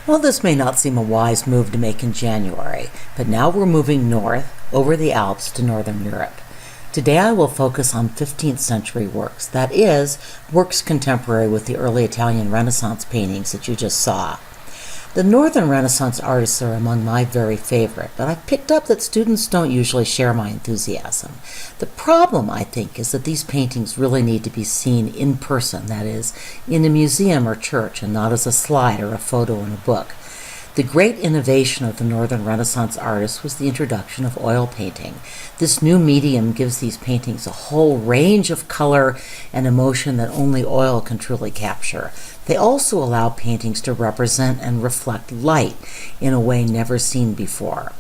Well, this may not seem a wise move to make in January, but now we're moving north over the Alps to Northern Europe. Today I will focus on 15th century works, that is, works contemporary with the early Italian Renaissance paintings that you just saw. The Northern Renaissance artists are among my very favorite, but I've picked up that students don't usually share my enthusiasm. The problem, I think, is that these paintings really need to be seen in person, that is, in a museum or church, and not as a slide or a photo in a book. The great innovation of the Northern Renaissance artists was the introduction of oil painting. This new medium gives these paintings a whole range of color and emotion that only oil can truly capture. They also allow paintings to represent and reflect light in a way never seen before.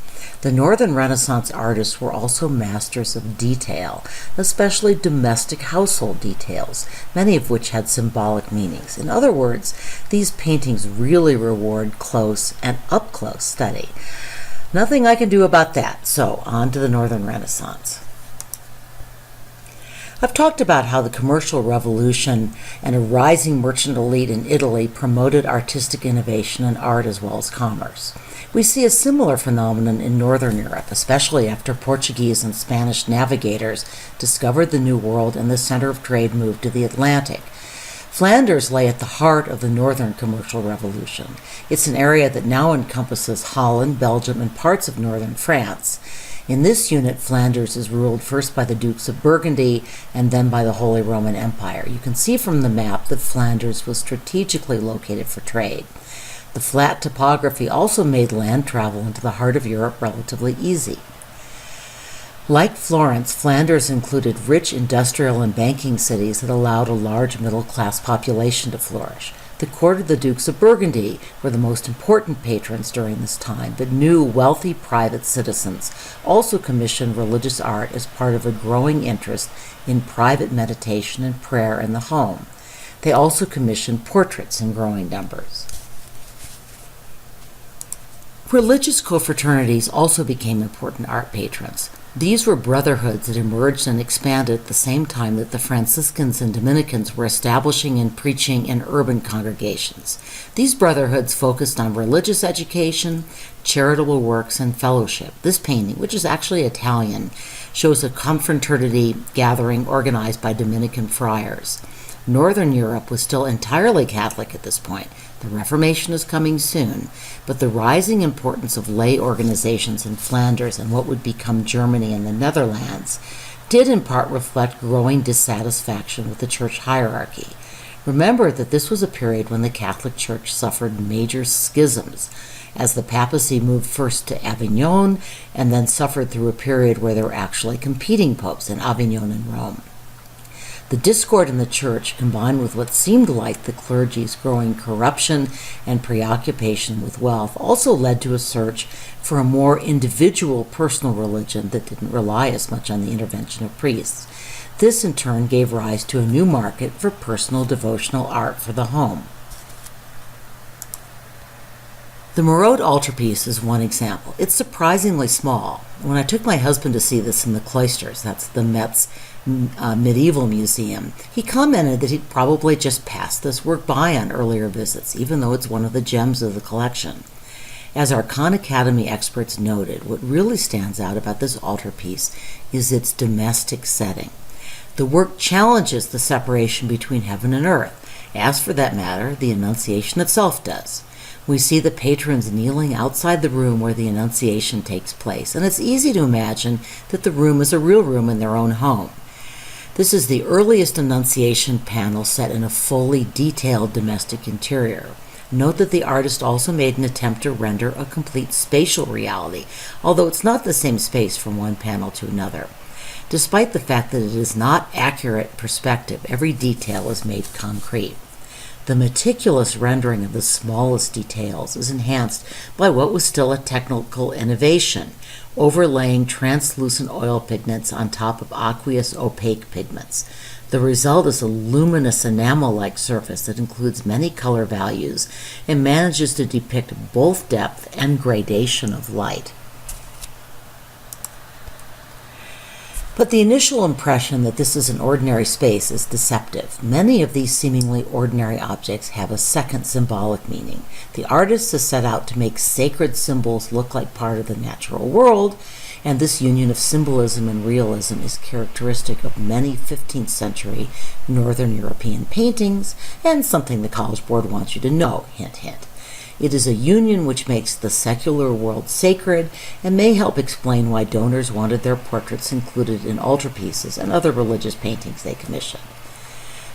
The Northern Renaissance artists were also masters of detail, especially domestic household details, many of which had symbolic meanings. In other words, these paintings really reward close and up-close study. Nothing I can do about that, so on to the Northern Renaissance. I've talked about how the commercial revolution and a rising merchant elite in Italy promoted artistic innovation in art as well as commerce. We see a similar phenomenon in Northern Europe, especially after Portuguese and Spanish navigators discovered the New World and the center of trade moved to the Atlantic. Flanders lay at the heart of the Northern Commercial Revolution. It's an area that now encompasses Holland, Belgium, and parts of northern France. In this unit, Flanders is ruled first by the Dukes of Burgundy and then by the Holy Roman Empire. You can see from the map that Flanders was strategically located for trade. The flat topography also made land travel into the heart of Europe relatively easy. Like Florence, Flanders included rich industrial and banking cities that allowed a large middle-class population to flourish. The court of the Dukes of Burgundy were the most important patrons during this time, but new, wealthy private citizens also commissioned religious art as part of a growing interest in private meditation and prayer in the home. They also commissioned portraits in growing numbers. Religious confraternities also became important art patrons. These were brotherhoods that emerged and expanded at the same time that the Franciscans and Dominicans were establishing and preaching in urban congregations. These brotherhoods focused on religious education, charitable works, and fellowship. This painting, which is actually Italian, shows a confraternity gathering organized by Dominican friars. Northern Europe was still entirely Catholic at this point. The Reformation is coming soon, but the rising importance of lay organizations in Flanders and what would become Germany and the Netherlands did in part reflect growing dissatisfaction with the church hierarchy. Remember that this was a period when the Catholic Church suffered major schisms, as the papacy moved first to Avignon and then suffered through a period where there were actually competing popes in Avignon and Rome. The discord in the church, combined with what seemed like the clergy's growing corruption and preoccupation with wealth, also led to a search for a more individual personal religion that didn't rely as much on the intervention of priests. This in turn gave rise to a new market for personal devotional art for the home. The Mérode Altarpiece is one example. It's surprisingly small. When I took my husband to see this in the cloisters, that's the Met's medieval museum, he commented that he'd probably just passed this work by on earlier visits, even though it's one of the gems of the collection. As our Khan Academy experts noted, what really stands out about this altarpiece is its domestic setting. The work challenges the separation between heaven and earth, as for that matter, the Annunciation itself does. We see the patrons kneeling outside the room where the Annunciation takes place, and it's easy to imagine that the room is a real room in their own home. This is the earliest Annunciation panel set in a fully detailed domestic interior. Note that the artist also made an attempt to render a complete spatial reality, although it's not the same space from one panel to another. Despite the fact that it is not accurate perspective, every detail is made concrete. The meticulous rendering of the smallest details is enhanced by what was still a technical innovation, overlaying translucent oil pigments on top of aqueous opaque pigments. The result is a luminous enamel-like surface that includes many color values and manages to depict both depth and gradation of light. But the initial impression that this is an ordinary space is deceptive. Many of these seemingly ordinary objects have a second symbolic meaning. The artist has set out to make sacred symbols look like part of the natural world, and this union of symbolism and realism is characteristic of many 15th century Northern European paintings, and something the College Board wants you to know, hint, hint. It is a union which makes the secular world sacred and may help explain why donors wanted their portraits included in altarpieces and other religious paintings they commissioned.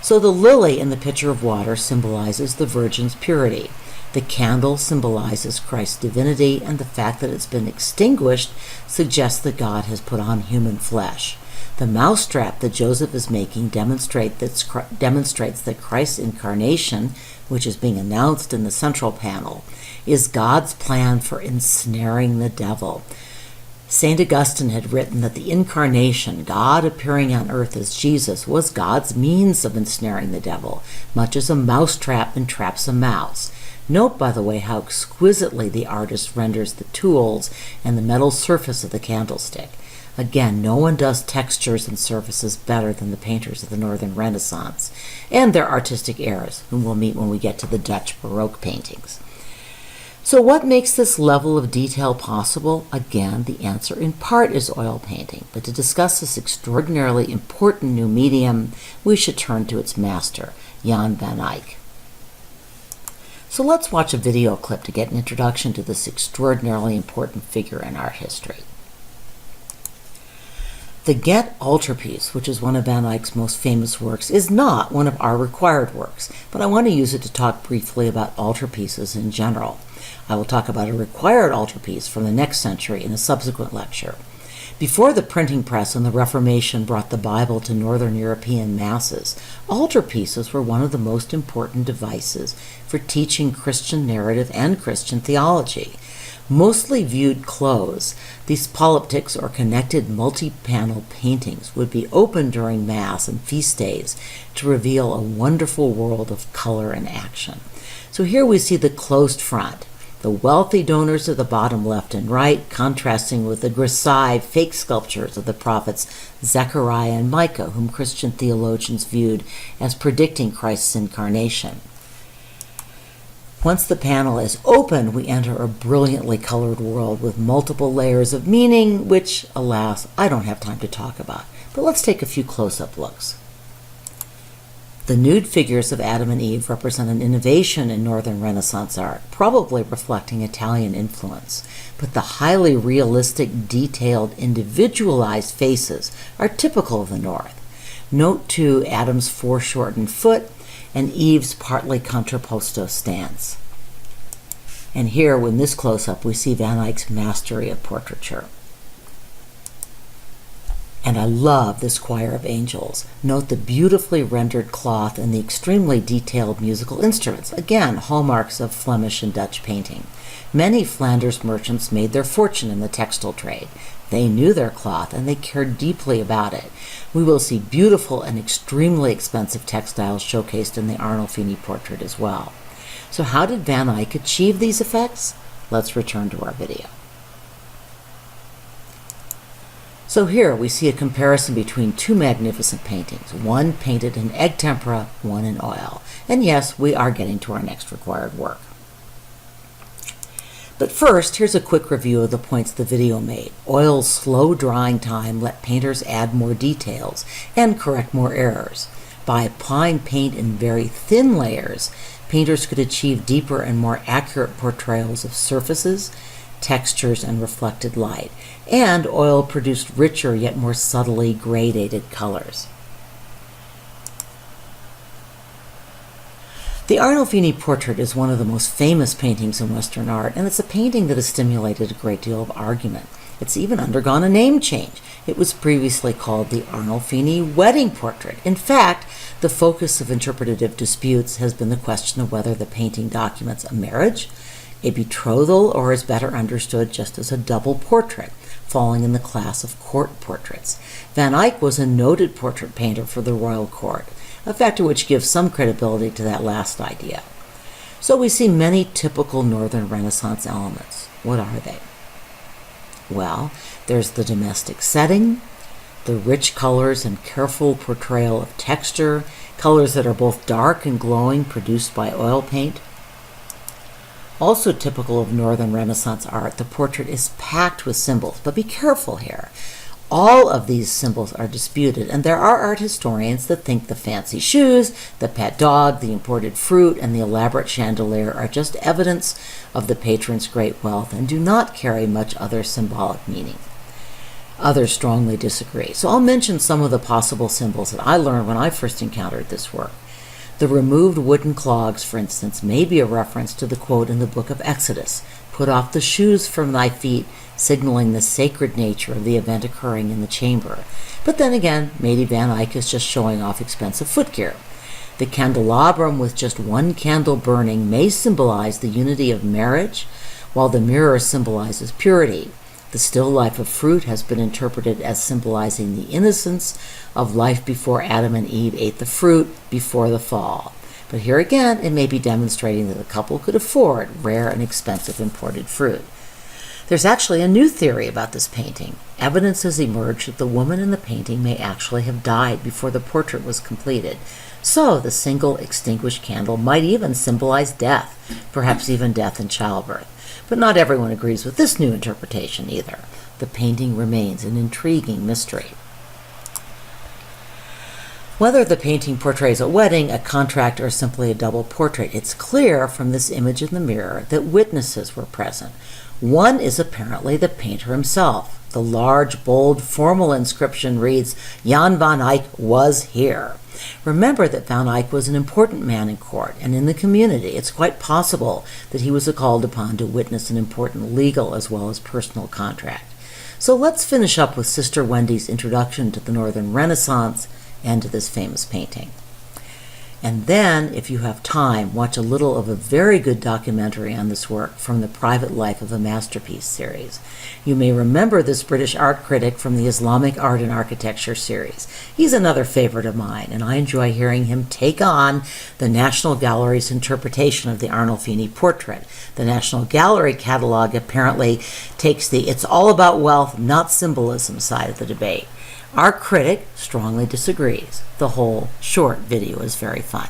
So the lily in the pitcher of water symbolizes the Virgin's purity. The candle symbolizes Christ's divinity, and the fact that it's been extinguished suggests that God has put on human flesh. The mousetrap that Joseph is making demonstrates that Christ's incarnation, which is being announced in the central panel, is God's plan for ensnaring the devil. St. Augustine had written that the incarnation, God appearing on earth as Jesus, was God's means of ensnaring the devil, much as a mousetrap entraps a mouse. Note, by the way, how exquisitely the artist renders the tools and the metal surface of the candlestick. Again, no one does textures and surfaces better than the painters of the Northern Renaissance, and their artistic heirs, whom we'll meet when we get to the Dutch Baroque paintings. So what makes this level of detail possible? Again, the answer in part is oil painting, but to discuss this extraordinarily important new medium, we should turn to its master, Jan van Eyck. So let's watch a video clip to get an introduction to this extraordinarily important figure in art history. The Ghent altarpiece, which is one of Van Eyck's most famous works, is not one of our required works, but I want to use it to talk briefly about altarpieces in general. I will talk about a required altarpiece from the next century in a subsequent lecture. Before the printing press and the Reformation brought the Bible to Northern European masses, altarpieces were one of the most important devices for teaching Christian narrative and Christian theology. Mostly viewed close, these polyptychs or connected multi-panel paintings would be opened during Mass and feast days to reveal a wonderful world of color and action. So here we see the closed front, the wealthy donors at the bottom left and right, contrasting with the grisaille fake sculptures of the prophets Zechariah and Micah, whom Christian theologians viewed as predicting Christ's incarnation. Once the panel is open, we enter a brilliantly colored world with multiple layers of meaning, which, alas, I don't have time to talk about. But let's take a few close-up looks. The nude figures of Adam and Eve represent an innovation in Northern Renaissance art, probably reflecting Italian influence. But the highly realistic, detailed, individualized faces are typical of the North. Note, too, Adam's foreshortened foot and Eve's partly contrapposto stance. And here, in this close-up, we see Van Eyck's mastery of portraiture. And I love this choir of angels. Note the beautifully rendered cloth and the extremely detailed musical instruments, again, hallmarks of Flemish and Dutch painting. Many Flanders merchants made their fortune in the textile trade. They knew their cloth, and they cared deeply about it. We will see beautiful and extremely expensive textiles showcased in the Arnolfini portrait as well. So how did Van Eyck achieve these effects? Let's return to our video. So here we see a comparison between two magnificent paintings, one painted in egg tempera, one in oil. And yes, we are getting to our next required work. But first, here's a quick review of the points the video made. Oil's slow drying time let painters add more details and correct more errors. By applying paint in very thin layers, painters could achieve deeper and more accurate portrayals of surfaces, textures, and reflected light. And oil produced richer yet more subtly gradated colors. The Arnolfini portrait is one of the most famous paintings in Western art, and it's a painting that has stimulated a great deal of argument. It's even undergone a name change. It was previously called the Arnolfini wedding portrait. In fact, the focus of interpretative disputes has been the question of whether the painting documents a marriage, a betrothal, or is better understood just as a double portrait, falling in the class of court portraits. Van Eyck was a noted portrait painter for the royal court, a factor which gives some credibility to that last idea. So we see many typical Northern Renaissance elements. What are they? Well, there's the domestic setting, The rich colors and careful portrayal of texture, colors that are both dark and glowing, produced by oil paint. Also typical of Northern Renaissance art, the portrait is packed with symbols, but be careful here. All of these symbols are disputed, and there are art historians that think the fancy shoes, the pet dog, the imported fruit, and the elaborate chandelier are just evidence of the patron's great wealth and do not carry much other symbolic meaning. Others strongly disagree, so I'll mention some of the possible symbols that I learned when I first encountered this work. The removed wooden clogs, for instance, may be a reference to the quote in the book of Exodus, "Put off the shoes from thy feet," signaling the sacred nature of the event occurring in the chamber. But then again, maybe Van Eyck is just showing off expensive footgear. The candelabrum with just one candle burning may symbolize the unity of marriage, while the mirror symbolizes purity. The still life of fruit has been interpreted as symbolizing the innocence of life before Adam and Eve ate the fruit before the fall. But here again, it may be demonstrating that the couple could afford rare and expensive imported fruit. There's actually a new theory about this painting. Evidence has emerged that the woman in the painting may actually have died before the portrait was completed. So the single extinguished candle might even symbolize death, perhaps even death in childbirth. But not everyone agrees with this new interpretation either. The painting remains an intriguing mystery. Whether the painting portrays a wedding, a contract, or simply a double portrait, it's clear from this image in the mirror that witnesses were present. One is apparently the painter himself. The large, bold, formal inscription reads, "Jan van Eyck was here." Remember that Van Eyck was an important man in court and in the community. It's quite possible that he was called upon to witness an important legal as well as personal contract. So let's finish up with Sister Wendy's introduction to the Northern Renaissance and to this famous painting. And then, if you have time, watch a little of a very good documentary on this work from the Private Life of a Masterpiece series. You may remember this British art critic from the Islamic Art and Architecture series. He's another favorite of mine, and I enjoy hearing him take on the National Gallery's interpretation of the Arnolfini portrait. The National Gallery catalog apparently takes the "it's all about wealth, not symbolism" side of the debate. Our critic strongly disagrees. The whole short video is very fun.